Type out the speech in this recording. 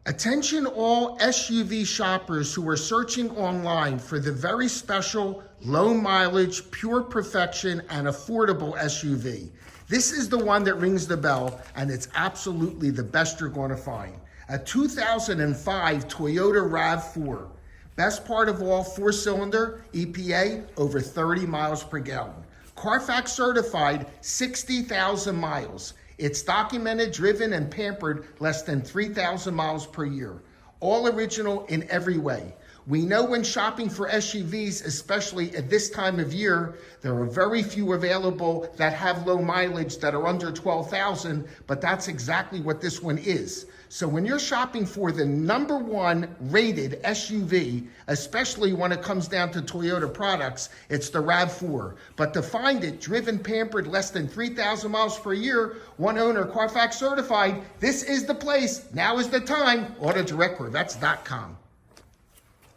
Attention all SUV shoppers who are searching online for the very special, low mileage, pure perfection, and affordable SUV. This is the one that rings the bell, and it's absolutely the best you're going to find. A 2005 Toyota RAV4. Best part of all, 4-cylinder, EPA, over 30 miles per gallon. Carfax certified, 60,000 miles. It's documented, driven, and pampered less than 3,000 miles per year. All original in every way. We know when shopping for SUVs, especially at this time of year, there are very few available that have low mileage that are under 12,000, but that's exactly what this one is. So when you're shopping for the #1 rated SUV, especially when it comes down to Toyota products, it's the RAV4. But to find it driven, pampered, less than 3,000 miles per year, one owner, Carfax certified, this is the place. Now is the time. AutoDirectCorvettes.com.